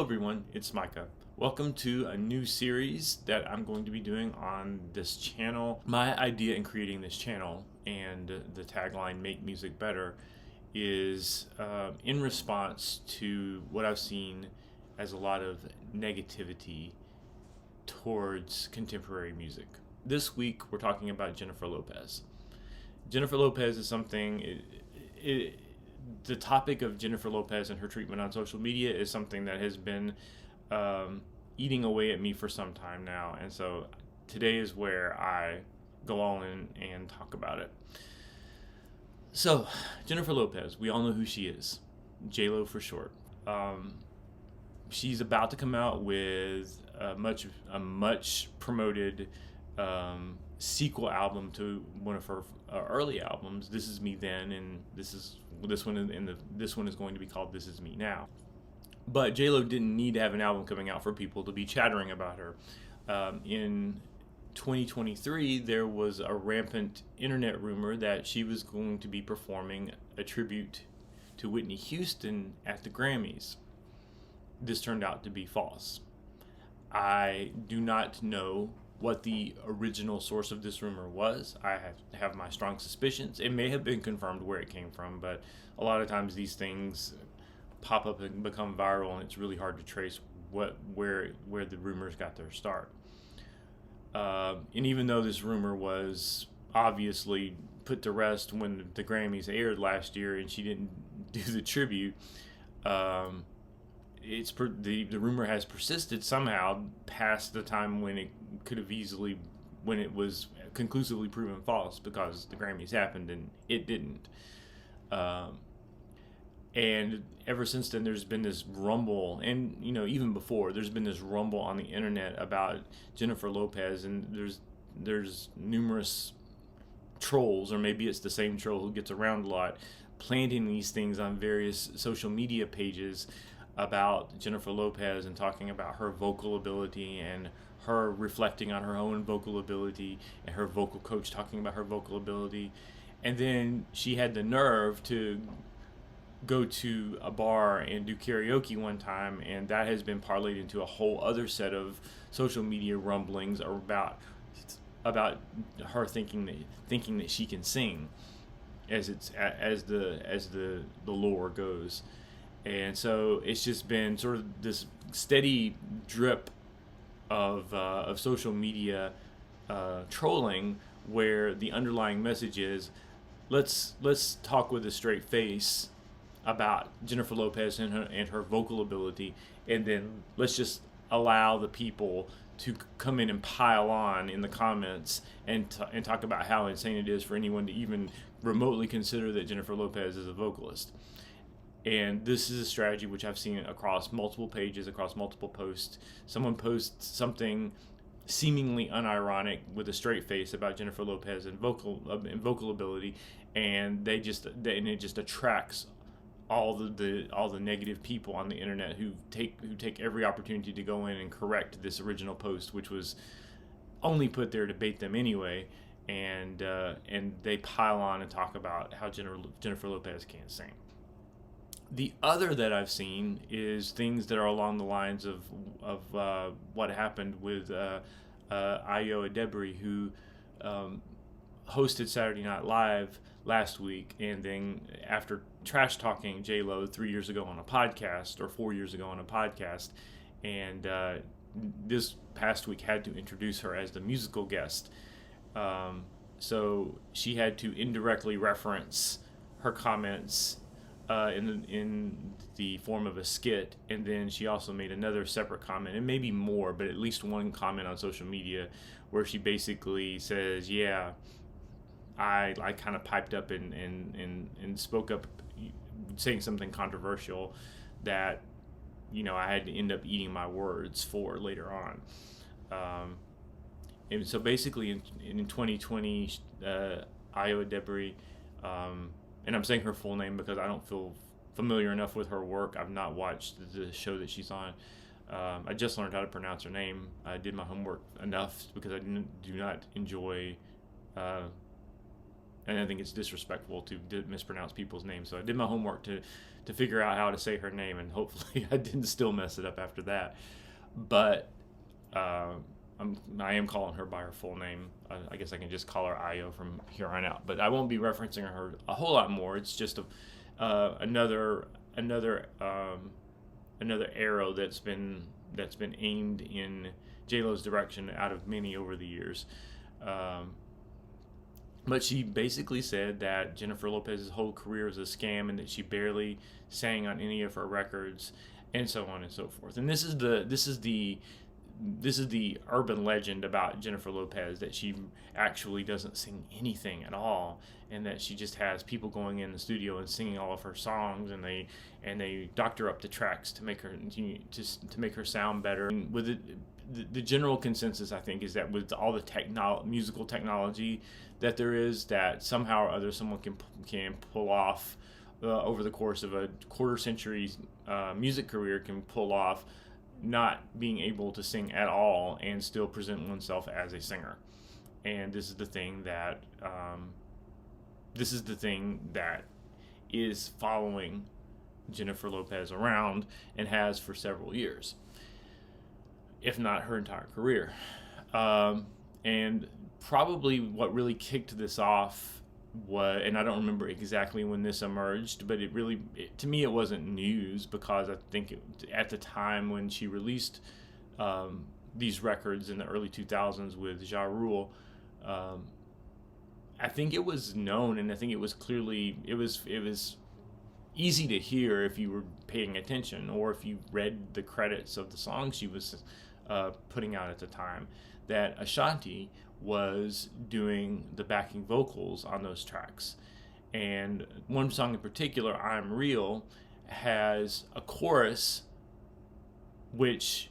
everyone, it's Micah. Welcome to a new series that I'm going to be doing on this channel. My idea in creating this channel and the tagline "Make Music Better" is in response to what I've seen as a lot of negativity towards contemporary music. This week we're talking about Jennifer Lopez. Jennifer Lopez is something, the topic of Jennifer Lopez and her treatment on social media is something that has been eating away at me for some time now, and so today is where I go all in and talk about it. So, Jennifer Lopez, we all know who she is, J-Lo for short. She's about to come out with a much promoted sequel album to one of her early albums, "This Is Me Then," and this one is going to be called "This Is Me Now." But J-Lo didn't need to have an album coming out for people to be chattering about her. In 2023, there was a rampant internet rumor that she was going to be performing a tribute to Whitney Houston at the Grammys. This turned out to be false. I do not know what the original source of this rumor was. I have my strong suspicions. It may have been confirmed where it came from, but a lot of times these things pop up and become viral, and it's really hard to trace where the rumors got their start. And even though this rumor was obviously put to rest when the Grammys aired last year and she didn't do the tribute, the rumor has persisted somehow past the time when it could have when it was conclusively proven false, because the Grammys happened and it didn't. And ever since then, there's been this rumble, and even before, there's been this rumble on the internet about Jennifer Lopez, and there's numerous trolls, or maybe it's the same troll who gets around a lot, planting these things on various social media pages about Jennifer Lopez and talking about her vocal ability and her reflecting on her own vocal ability, and her vocal coach talking about her vocal ability. And then she had the nerve to go to a bar and do karaoke one time, and that has been parlayed into a whole other set of social media rumblings about her thinking that she can sing, as the lore goes. And so it's just been sort of this steady drip of social media trolling, where the underlying message is, let's talk with a straight face about Jennifer Lopez and her vocal ability, and then let's just allow the people to come in and pile on in the comments and talk about how insane it is for anyone to even remotely consider that Jennifer Lopez is a vocalist. And this is a strategy which I've seen across multiple pages, across multiple posts. Someone posts something seemingly unironic with a straight face about Jennifer Lopez and vocal ability, and it just attracts all the negative people on the internet who take every opportunity to go in and correct this original post, which was only put there to bait them anyway, and they pile on and talk about how Jennifer Lopez can't sing. The other that I've seen is things that are along the lines of what happened with Ayo Edebiri, who hosted Saturday Night Live last week, and then after trash talking J-Lo 3 years ago on a podcast, or 4 years ago on a podcast, and this past week had to introduce her as the musical guest. So she had to indirectly reference her comments in the form of a skit, and then she also made another separate comment, and maybe more, but at least one comment on social media, where she basically says, yeah, I kind of piped up and spoke up, saying something controversial that I had to end up eating my words for later on. And so basically in 2020, Ayo Edebiri, and I'm saying her full name because I don't feel familiar enough with her work. I've not watched the show that she's on. I just learned how to pronounce her name. I did my homework enough because I do not enjoy and I think it's disrespectful to mispronounce people's names. So I did my homework to figure out how to say her name, and hopefully I didn't still mess it up after that. But I am calling her by her full name. I guess I can just call her Io from here on out. But I won't be referencing her a whole lot more. It's just another arrow that's been aimed in J-Lo's direction out of many over the years. But she basically said that Jennifer Lopez's whole career was a scam and that she barely sang on any of her records, and so on and so forth. And this is the urban legend about Jennifer Lopez, that she actually doesn't sing anything at all, and that she just has people going in the studio and singing all of her songs, and they doctor up the tracks to make her sound better. And with the general consensus, I think, is that with all the musical technology that there is, that somehow or other someone can pull off over the course of a quarter century music career, can pull off not being able to sing at all and still present oneself as a singer. And this is the thing that is following Jennifer Lopez around, and has for several years, if not her entire career. And probably what really kicked this off was, and I don't remember exactly when this emerged, but to me it wasn't news, because I think at the time when she released these records in the early 2000s with Ja Rule, I think it was known, and I think it was easy to hear if you were paying attention, or if you read the credits of the songs she was putting out at the time, that Ashanti was doing the backing vocals on those tracks. And one song in particular, I'm Real, has a chorus which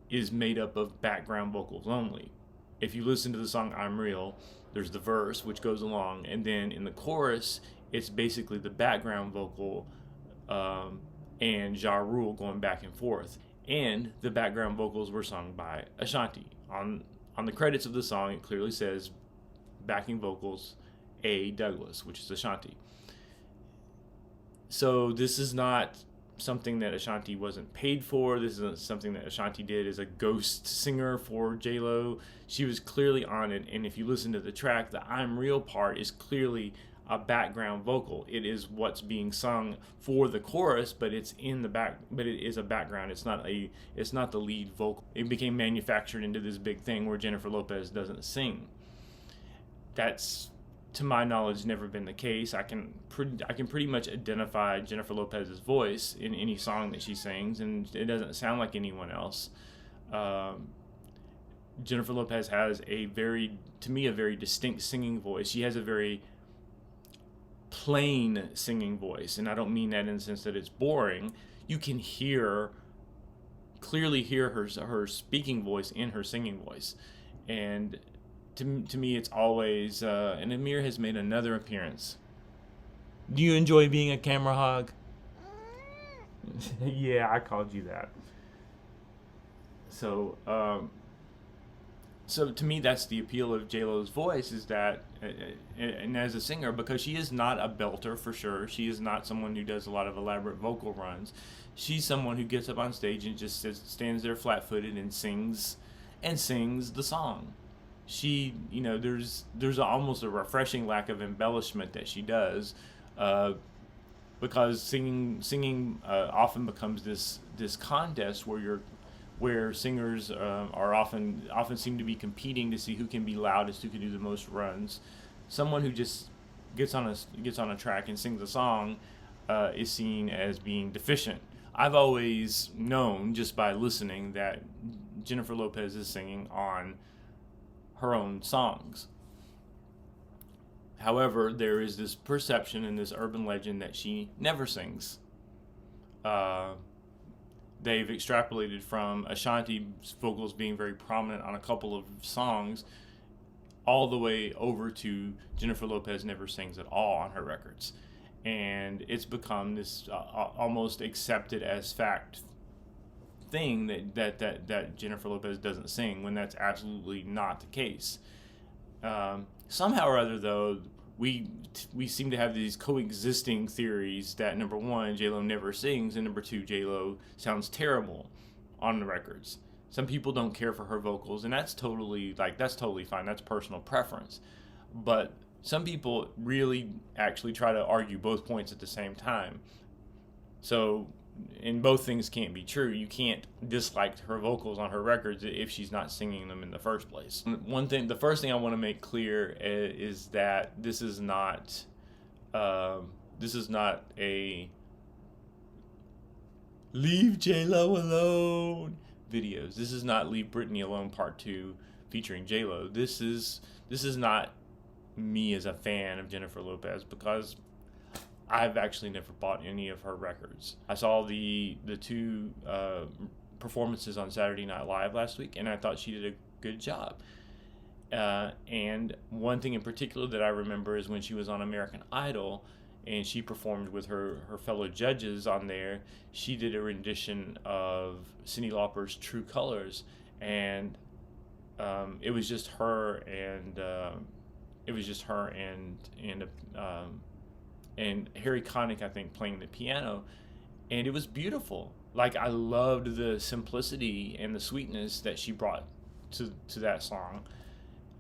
is made up of background vocals only. If you listen to the song I'm Real, there's the verse which goes along, and then in the chorus it's basically the background vocal and Ja Rule going back and forth. And the background vocals were sung by Ashanti. On the credits of the song, it clearly says backing vocals A. Douglas, which is Ashanti. So this is not something that Ashanti wasn't paid for. This isn't something that Ashanti did as a ghost singer for J-Lo. She was clearly on it, and if you listen to the track, the I'm Real part is clearly a background vocal. It is what's being sung for the chorus, but it's in the back. But it is a background. It's not the lead vocal. It became manufactured into this big thing where Jennifer Lopez doesn't sing. That's, to my knowledge, never been the case. I can pretty much identify Jennifer Lopez's voice in any song that she sings, and it doesn't sound like anyone else. Jennifer Lopez has a very distinct singing voice. She has a very plain singing voice, and I don't mean that in the sense that it's boring. You can clearly hear her speaking voice in her singing voice, and to me it's always and Amir has made another appearance. Do you enjoy being a camera hog? Yeah, I called you that. So to me, that's the appeal of J-Lo's voice, is that, and as a singer, because she is not a belter for sure. She is not someone who does a lot of elaborate vocal runs. She's someone who gets up on stage and just stands there flat-footed and sings the song. She, there's almost a refreshing lack of embellishment that she does, because singing often becomes this contest where singers are often seem to be competing to see who can be loudest, who can do the most runs. Someone who just gets on a track and sings a song is seen as being deficient. I've always known, just by listening, that Jennifer Lopez is singing on her own songs. However, there is this perception and this urban legend that she never sings. They've extrapolated from Ashanti's vocals being very prominent on a couple of songs all the way over to Jennifer Lopez never sings at all on her records. And it's become this almost accepted as fact thing that Jennifer Lopez doesn't sing, when that's absolutely not the case. Somehow or other, though, we seem to have these coexisting theories that, number one, J-Lo never sings, and number two, J-Lo sounds terrible on the records. Some people don't care for her vocals, and that's totally fine. That's personal preference. But some people really actually try to argue both points at the same time. So, and both things can't be true. You can't dislike her vocals on her records if she's not singing them in the first place. The first thing I want to make clear is that this is not a Leave J-Lo Alone videos. This is not Leave Britney Alone Part 2 featuring J-Lo. This is not me as a fan of Jennifer Lopez, because I've actually never bought any of her records. I saw the two performances on Saturday Night Live last week, and I thought she did a good job. And one thing in particular that I remember is when she was on American Idol, and she performed with her fellow judges on there. She did a rendition of Cyndi Lauper's True Colors, and it was just her and Harry Connick, I think, playing the piano, and it was beautiful. Like, I loved the simplicity and the sweetness that she brought to that song.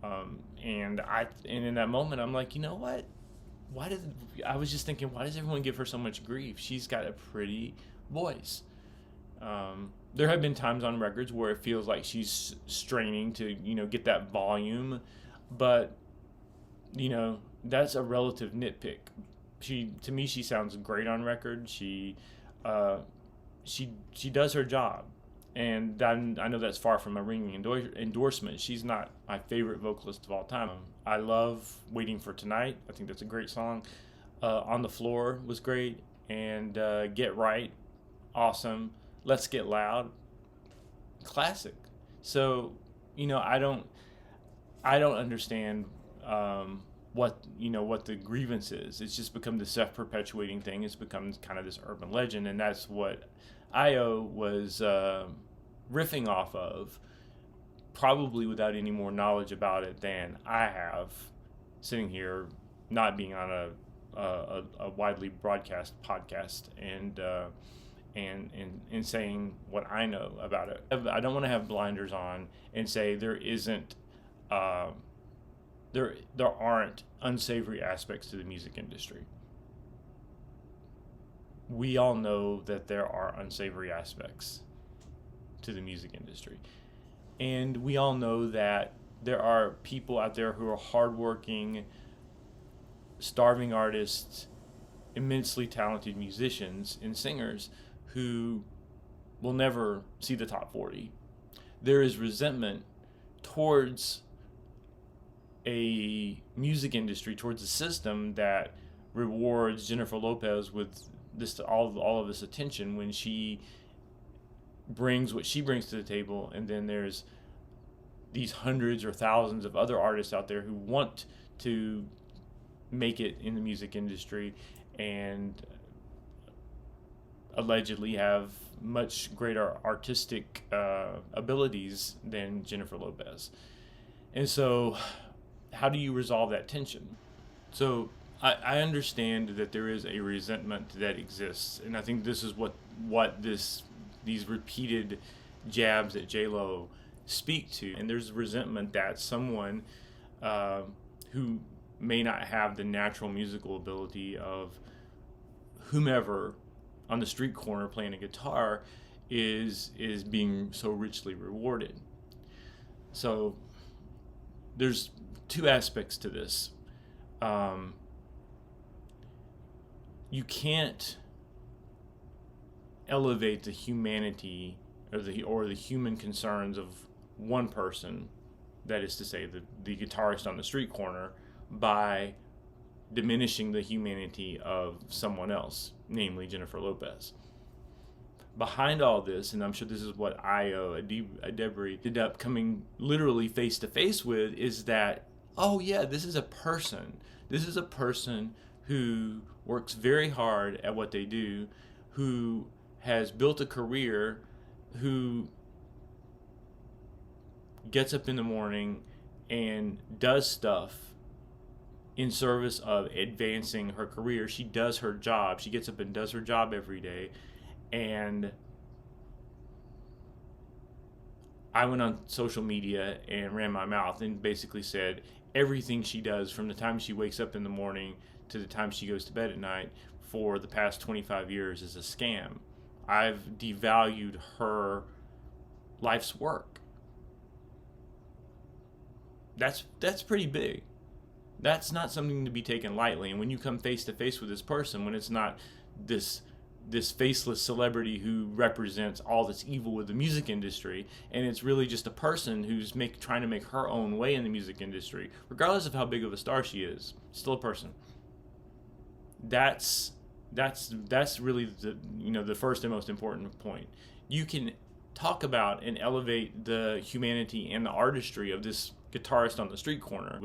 And in that moment, I'm like, you know what? I was just thinking, why does everyone give her so much grief? She's got a pretty voice. There have been times on records where it feels like she's straining to, get that volume, but, that's a relative nitpick. To me, she sounds great on record. She does her job. And I know that's far from a ringing endorsement. She's not my favorite vocalist of all time. I love Waiting for Tonight. I think that's a great song. On the Floor was great. And Get Right, awesome. Let's Get Loud, classic. So, I don't understand what the grievance is. It's just become this self-perpetuating thing. It's become kind of this urban legend, and that's what Io was riffing off of, probably without any more knowledge about it than I have, sitting here not being on a widely broadcast podcast and saying what I know about it. I don't want to have blinders on and say there aren't unsavory aspects to the music industry. We all know that there are unsavory aspects to the music industry. And we all know that there are people out there who are hardworking, starving artists, immensely talented musicians and singers who will never see the top 40. There is resentment towards a music industry, towards a system that rewards Jennifer Lopez with all of this attention when she brings what she brings to the table, and then there's these hundreds or thousands of other artists out there who want to make it in the music industry and allegedly have much greater artistic abilities than Jennifer Lopez. And so how do you resolve that tension? So I understand that there is a resentment that exists, and I think this is what these repeated jabs at J-Lo speak to. And there's resentment that someone who may not have the natural musical ability of whomever on the street corner playing a guitar is being so richly rewarded. So there's two aspects to this. You can't elevate the humanity or the human concerns of one person, that is to say the guitarist on the street corner, by diminishing the humanity of someone else, namely Jennifer Lopez. Behind all this, and I'm sure this is what Io Adebri ended up coming literally face to face with, is that, oh yeah, this is a person. This is a person who works very hard at what they do, who has built a career, who gets up in the morning and does stuff in service of advancing her career. She does her job. She gets up and does her job every day. And I went on social media and ran my mouth and basically said everything she does from the time she wakes up in the morning to the time she goes to bed at night for the past 25 years is a scam. I've devalued her life's work. That's pretty big. That's not something to be taken lightly. And when you come face to face with this person, when it's not this faceless celebrity who represents all that's evil with the music industry, and it's really just a person who's trying to make her own way in the music industry, regardless of how big of a star she is, still a person. That's really the first and most important point. You can talk about and elevate the humanity and the artistry of this guitarist on the street corner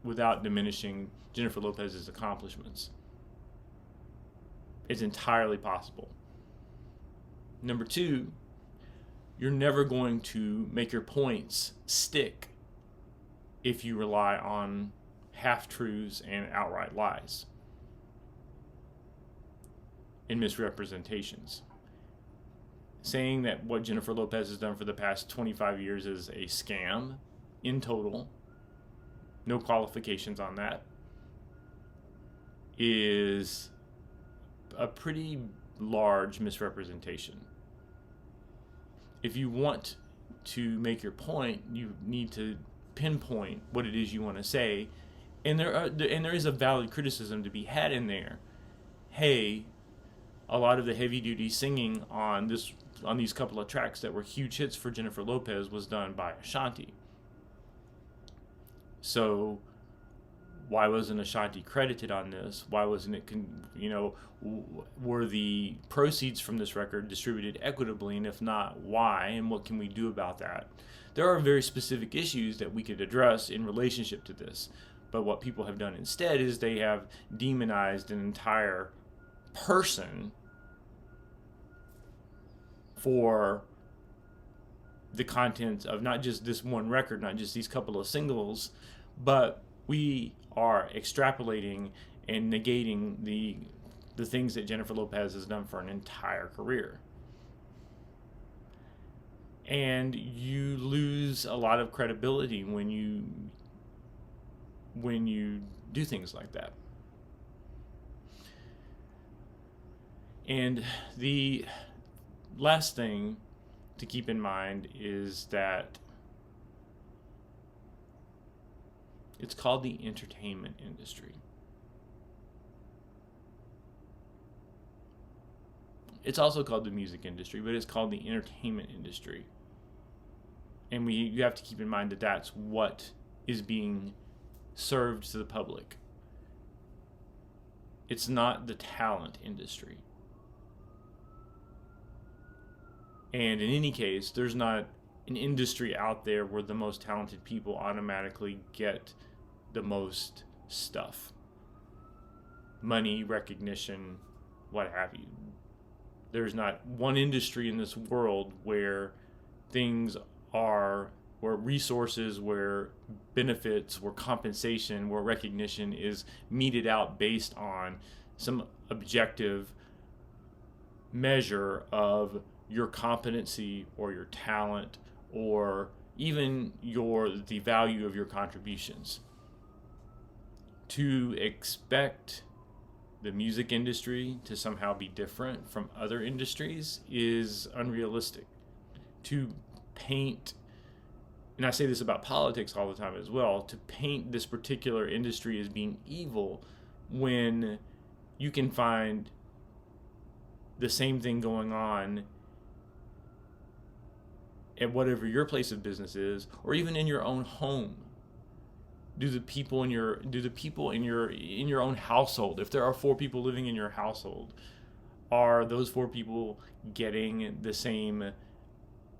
without diminishing Jennifer Lopez's accomplishments. It's entirely possible. Number two, you're never going to make your points stick if you rely on half-truths and outright lies and misrepresentations. Saying that what Jennifer Lopez has done for the past 25 years is a scam in total, no qualifications on that, is a pretty large misrepresentation. If you want to make your point, you need to pinpoint what it is you want to say, and there is a valid criticism to be had in there. Hey, a lot of the heavy duty singing on these couple of tracks that were huge hits for Jennifer Lopez was done by Ashanti. So why wasn't Ashanti credited on this? Why wasn't it, were the proceeds from this record distributed equitably? And if not, why? And what can we do about that? There are very specific issues that we could address in relationship to this. But what people have done instead is they have demonized an entire person for the content of not just this one record, not just these couple of singles, but we are extrapolating and negating the things that Jennifer Lopez has done for an entire career. And you lose a lot of credibility when you do things like that. And the last thing to keep in mind is that it's called the entertainment industry. It's also called the music industry, but it's called the entertainment industry. And you have to keep in mind that that's what is being served to the public. It's not the talent industry. And in any case, there's not an industry out there where the most talented people automatically get the most stuff. Money, recognition, what have you. There's not one industry in this world where where resources, where benefits, where compensation, where recognition is meted out based on some objective measure of your competency or your talent or even the value of your contributions. To expect the music industry to somehow be different from other industries is unrealistic. To paint, and I say this about politics all the time as well, to paint this particular industry as being evil when you can find the same thing going on at whatever your place of business is, or even in your own home. Do the people in your own household, if there are 4 people living in your household, are those 4 people getting the same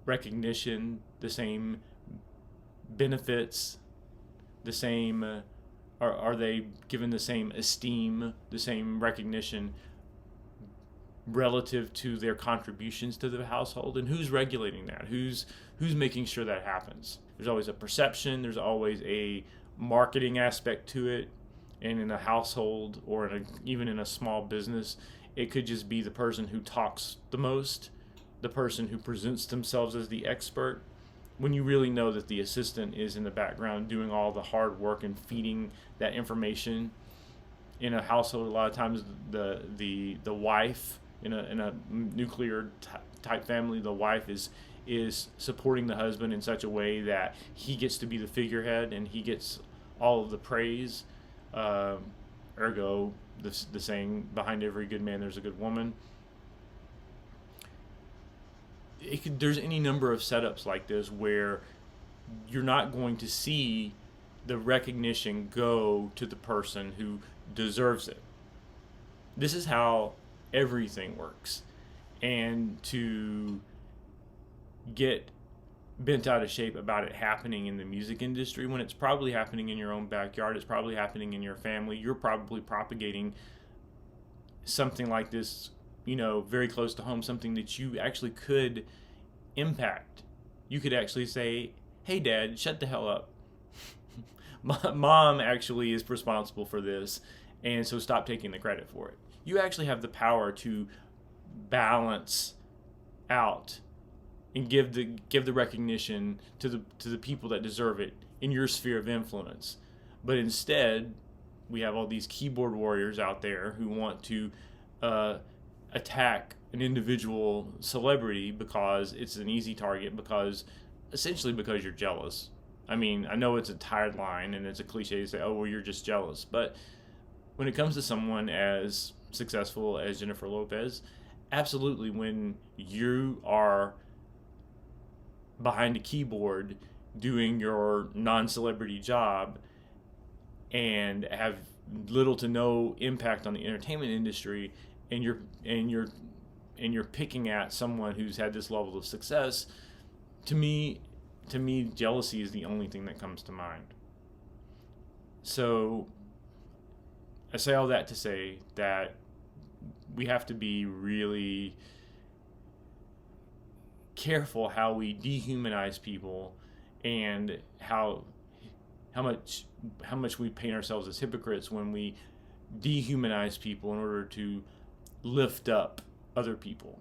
recognition, the same benefits, the same, are they given the same esteem, the same recognition relative to their contributions to the household? And who's regulating that? Who's making sure that happens? There's always a perception, there's always a marketing aspect to it, And in a household or even in a small business, it could just be the person who talks the most, the person who presents themselves as the expert, when you really know that the assistant is in the background doing all the hard work and feeding that information. In a household, a lot of times the wife, in a nuclear type family, the wife is supporting the husband in such a way that he gets to be the figurehead and he gets all of the praise. Ergo, the saying, behind every good man there's a good woman. There's any number of setups like this where you're not going to see the recognition go to the person who deserves it. This is how everything works. And to get bent out of shape about it happening in the music industry when it's probably happening in your own backyard, it's probably happening in your family, you're probably propagating something like this, very close to home, something that you actually could impact. You could actually say, hey, Dad, shut the hell up. Mom actually is responsible for this, and so stop taking the credit for it. You actually have the power to balance out and give the recognition to the people that deserve it in your sphere of influence. But instead, we have all these keyboard warriors out there who want to attack an individual celebrity because it's an easy target, essentially because you're jealous. I mean, I know it's a tired line and it's a cliche to say, oh, well, you're just jealous. But when it comes to someone as successful as Jennifer Lopez, absolutely, when you are behind a keyboard doing your non-celebrity job and have little to no impact on the entertainment industry, and you're picking at someone who's had this level of success, to me, jealousy is the only thing that comes to mind. So I say all that to say that we have to be really careful how we dehumanize people, and how much we paint ourselves as hypocrites when we dehumanize people in order to lift up other people.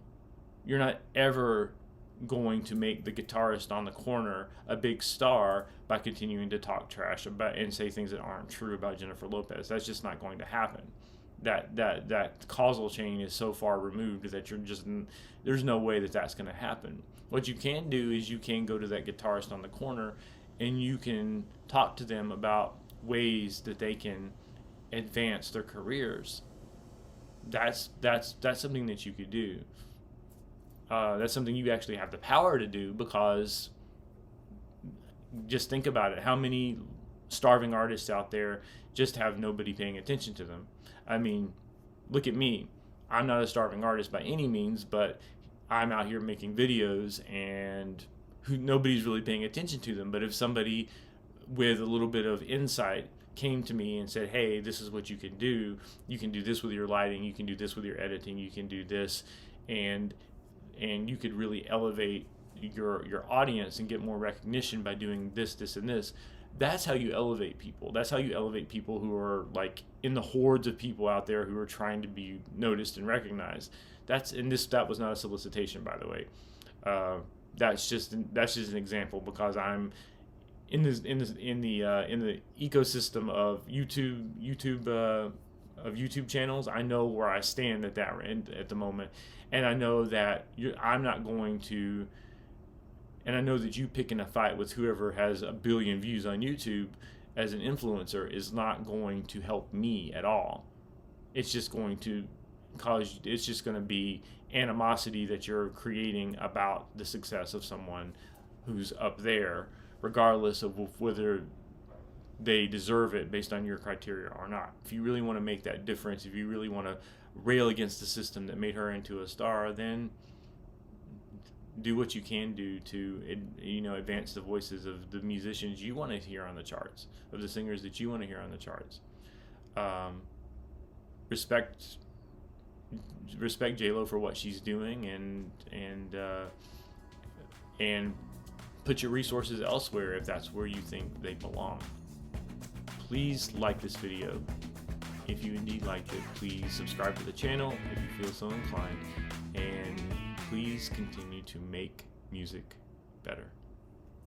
You're not ever going to make the guitarist on the corner a big star by continuing to talk trash about and say things that aren't true about Jennifer Lopez. That's just not going to happen. That causal chain is so far removed that there's no way that that's going to happen. What you can do is you can go to that guitarist on the corner and you can talk to them about ways that they can advance their careers. That's something that you could do. That's something you actually have the power to do, because just think about it. How many starving artists out there just have nobody paying attention to them? I mean, look at me. I'm not a starving artist by any means, but I'm out here making videos and nobody's really paying attention to them. But if somebody with a little bit of insight came to me and said, hey, this is what you can do this with your lighting, you can do this with your editing, you can do this, and you could really elevate your audience and get more recognition by doing this, and this. That's how you elevate people. That's how you elevate people who are like in the hordes of people out there who are trying to be noticed and recognized. That was not a solicitation, by the way. That's just an example, because I'm in the ecosystem of YouTube channels. I know where I stand at the moment, and I know that I'm not going to. And I know that you picking a fight with whoever has 1 billion views on YouTube as an influencer is not going to help me at all. It's just going to be animosity that you're creating about the success of someone who's up there, regardless of whether they deserve it based on your criteria or not. If you really want to make that difference, if you really want to rail against the system that made her into a star, then do what you can do to advance the voices of the musicians you want to hear on the charts, of the singers that you want to hear on the charts. Respect J-Lo for what she's doing, and put your resources elsewhere if that's where you think they belong. please like this video. If you indeed liked it, please subscribe to the channel if you feel so inclined, and please continue to make music better.